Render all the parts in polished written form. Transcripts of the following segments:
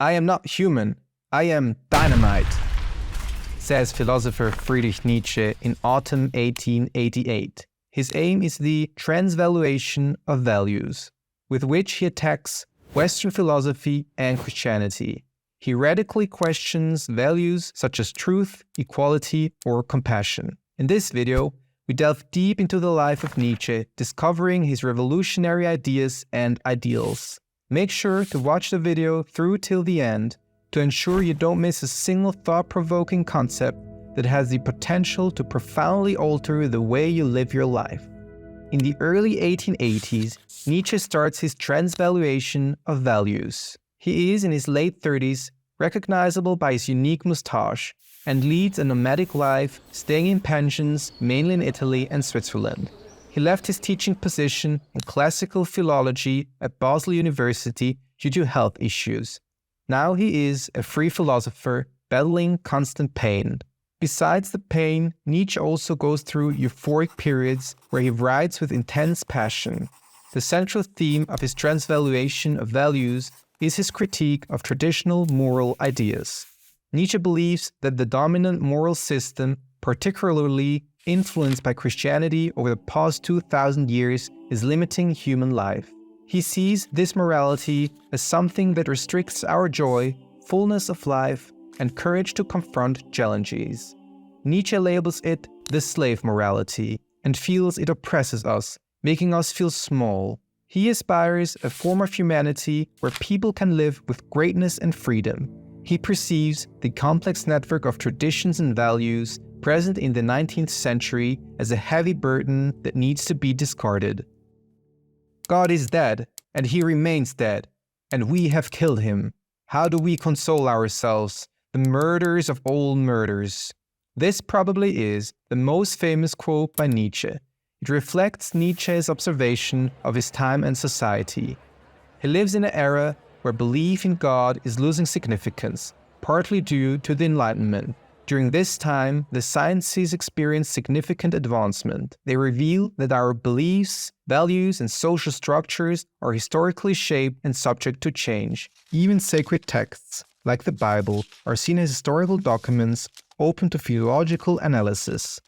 I am not human, I am dynamite, says philosopher Friedrich Nietzsche in autumn 1888. His aim is the Transvaluation of Values, with which he attacks Western philosophy and Christianity. He radically questions values such as truth, equality, or compassion. In this video, we delve deep into the life of Nietzsche, discovering his revolutionary ideas and ideals. Make sure to watch the video through till the end to ensure you don't miss a single thought-provoking concept that has the potential to profoundly alter the way you live your life. In the early 1880s, Nietzsche starts his Transvaluation of Values. He is in his late 30s, recognizable by his unique moustache, and leads a nomadic life, staying in pensions mainly in Italy and Switzerland. He left his teaching position in classical philology at Basel University due to health issues. Now he is a free philosopher battling constant pain. Besides the pain, Nietzsche also goes through euphoric periods where he writes with intense passion. The central theme of his Transvaluation of Values is his critique of traditional moral ideas. Nietzsche believes that the dominant moral system, particularly influenced by Christianity over the past 2,000 years, is limiting human life. He sees this morality as something that restricts our joy, fullness of life, and courage to confront challenges. Nietzsche labels it the slave morality and feels it oppresses us, making us feel small. He aspires a form of humanity where people can live with greatness and freedom. He perceives the complex network of traditions and values present in the 19th century as a heavy burden that needs to be discarded. God is dead, and he remains dead, and we have killed him. How do we console ourselves, the murderers of all murders? This probably is the most famous quote by Nietzsche. It reflects Nietzsche's observation of his time and society. He lives in an era where belief in God is losing significance, partly due to the Enlightenment. During this time, the sciences experience significant advancement. They reveal that our beliefs, values, and social structures are historically shaped and subject to change. Even sacred texts, like the Bible, are seen as historical documents open to theological analysis.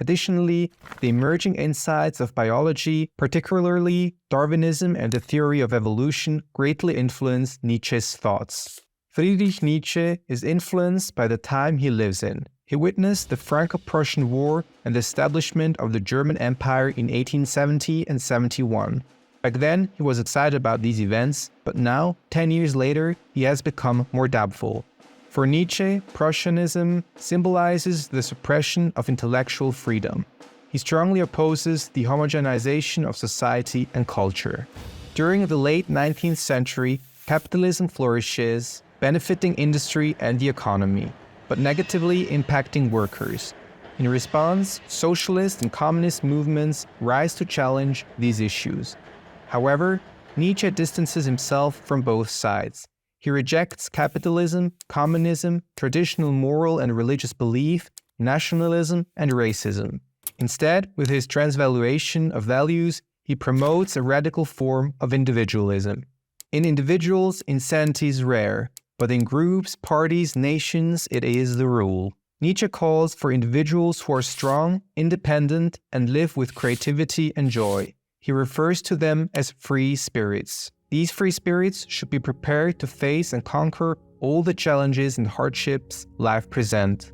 Additionally, the emerging insights of biology, particularly Darwinism and the theory of evolution, greatly influenced Nietzsche's thoughts. Friedrich Nietzsche is influenced by the time he lives in. He witnessed the Franco-Prussian War and the establishment of the German Empire in 1870 and 71. Back then, he was excited about these events, but now, 10 years later, he has become more doubtful. For Nietzsche, Prussianism symbolizes the suppression of intellectual freedom. He strongly opposes the homogenization of society and culture. During the late 19th century, capitalism flourishes, benefiting industry and the economy, but negatively impacting workers. In response, socialist and communist movements rise to challenge these issues. However, Nietzsche distances himself from both sides. He rejects capitalism, communism, traditional moral and religious belief, nationalism, and racism. Instead, with his Transvaluation of Values, he promotes a radical form of individualism. In individuals, insanity is rare, but in groups, parties, nations, it is the rule. Nietzsche calls for individuals who are strong, independent, and live with creativity and joy. He refers to them as free spirits. These free spirits should be prepared to face and conquer all the challenges and hardships life presents.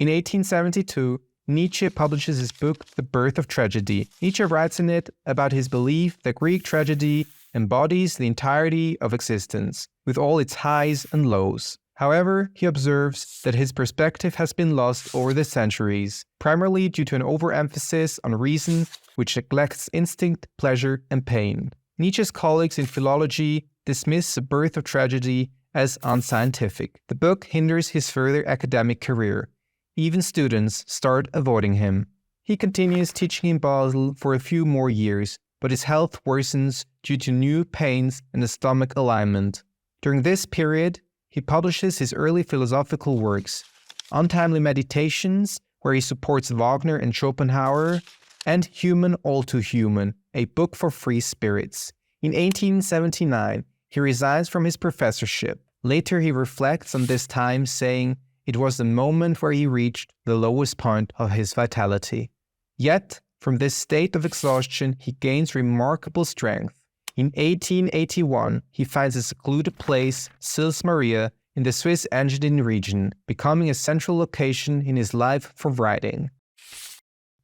In 1872, Nietzsche publishes his book, The Birth of Tragedy. Nietzsche writes in it about his belief that Greek tragedy embodies the entirety of existence, with all its highs and lows. However, he observes that his perspective has been lost over the centuries, primarily due to an overemphasis on reason which neglects instinct, pleasure, and pain. Nietzsche's colleagues in philology dismiss The Birth of Tragedy as unscientific. The book hinders his further academic career. Even students start avoiding him. He continues teaching in Basel for a few more years, but his health worsens due to new pains and a stomach alignment. During this period, he publishes his early philosophical works, Untimely Meditations, where he supports Wagner and Schopenhauer, and Human All Too Human, a book for free spirits. In 1879, he resigns from his professorship. Later he reflects on this time, saying it was the moment where he reached the lowest point of his vitality. Yet, from this state of exhaustion, he gains remarkable strength. In 1881, he finds a secluded place, Sils Maria, in the Swiss Engadine region, becoming a central location in his life for writing.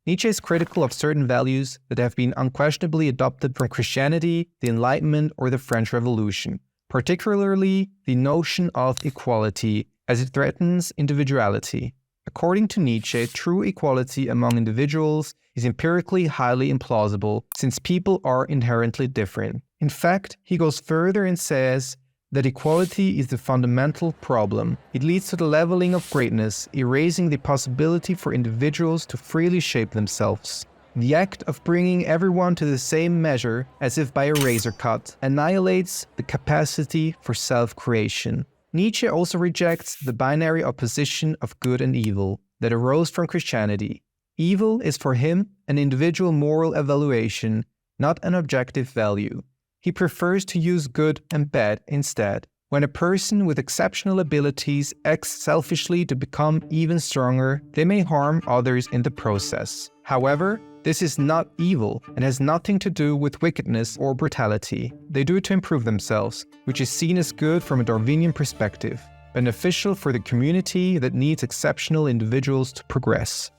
Nietzsche is critical of certain values that have been unquestionably adopted from Christianity, the Enlightenment, or the French Revolution, particularly the notion of equality, as it threatens individuality. According to Nietzsche, true equality among individuals is empirically highly implausible, since people are inherently different. In fact, he goes further and says that equality is the fundamental problem. It leads to the leveling of greatness, erasing the possibility for individuals to freely shape themselves. The act of bringing everyone to the same measure, as if by a razor cut, annihilates the capacity for self-creation. Nietzsche also rejects the binary opposition of good and evil that arose from Christianity. Evil is for him an individual moral evaluation, not an objective value. He prefers to use good and bad instead. When a person with exceptional abilities acts selfishly to become even stronger, they may harm others in the process. However, this is not evil and has nothing to do with wickedness or brutality. They do it to improve themselves, which is seen as good from a Darwinian perspective, beneficial for the community that needs exceptional individuals to progress.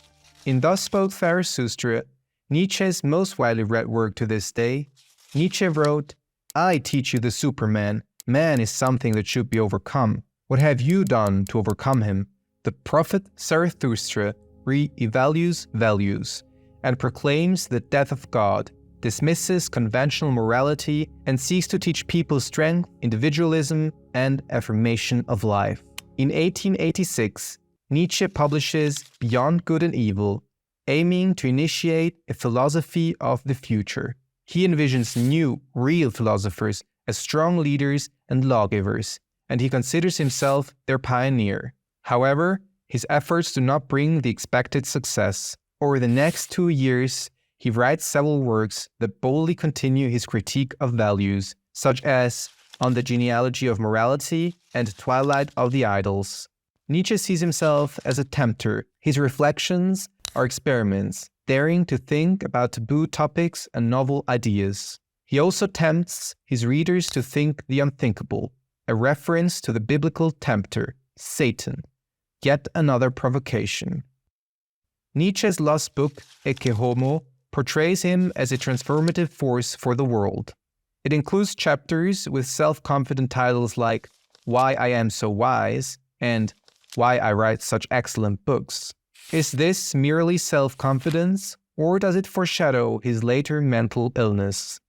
In Thus Spoke Zarathustra, Nietzsche's most widely read work to this day, Nietzsche wrote, "I teach you the Superman. Man is something that should be overcome. What have you done to overcome him?" The prophet Zarathustra re-evaluates values and proclaims the death of God, dismisses conventional morality, and seeks to teach people strength, individualism, and affirmation of life. In 1886, Nietzsche publishes Beyond Good and Evil, aiming to initiate a philosophy of the future. He envisions new, real philosophers as strong leaders and lawgivers, and he considers himself their pioneer. However, his efforts do not bring the expected success. Over the next 2 years, he writes several works that boldly continue his critique of values, such as On the Genealogy of Morality and Twilight of the Idols. Nietzsche sees himself as a tempter. His reflections are experiments, daring to think about taboo topics and novel ideas. He also tempts his readers to think the unthinkable, a reference to the biblical tempter, Satan, yet another provocation. Nietzsche's last book, Ecce Homo, portrays him as a transformative force for the world. It includes chapters with self-confident titles like Why I Am So Wise and Why I Write Such Excellent Books. Is this merely self-confidence, or does it foreshadow his later mental illness?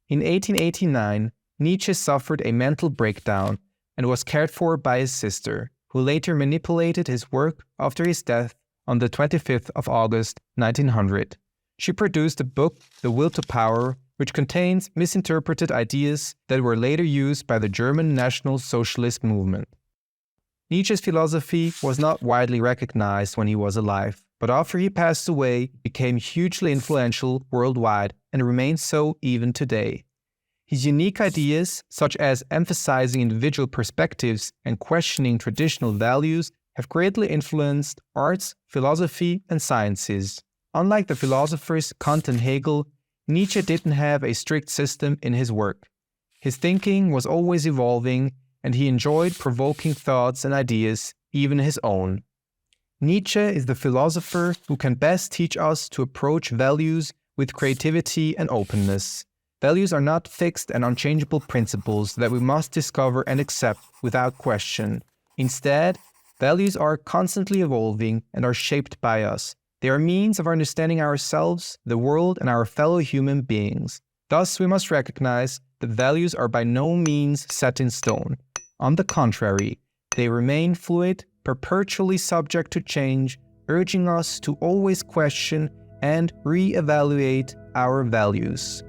In 1889, Nietzsche suffered a mental breakdown and was cared for by his sister, who later manipulated his work after his death on the 25th of August, 1900. She produced a book, The Will to Power, which contains misinterpreted ideas that were later used by the German National Socialist movement. Nietzsche's philosophy was not widely recognized when he was alive, but after he passed away, it became hugely influential worldwide and remains so even today. His unique ideas, such as emphasizing individual perspectives and questioning traditional values, have greatly influenced arts, philosophy, and sciences. Unlike the philosophers Kant and Hegel, Nietzsche didn't have a strict system in his work. His thinking was always evolving, and he enjoyed provoking thoughts and ideas, even his own. Nietzsche is the philosopher who can best teach us to approach values with creativity and openness. Values are not fixed and unchangeable principles that we must discover and accept without question. Instead, values are constantly evolving and are shaped by us. They are means of understanding ourselves, the world, and our fellow human beings. Thus, we must recognize that values are by no means set in stone. On the contrary, they remain fluid, perpetually subject to change, urging us to always question and re-evaluate our values.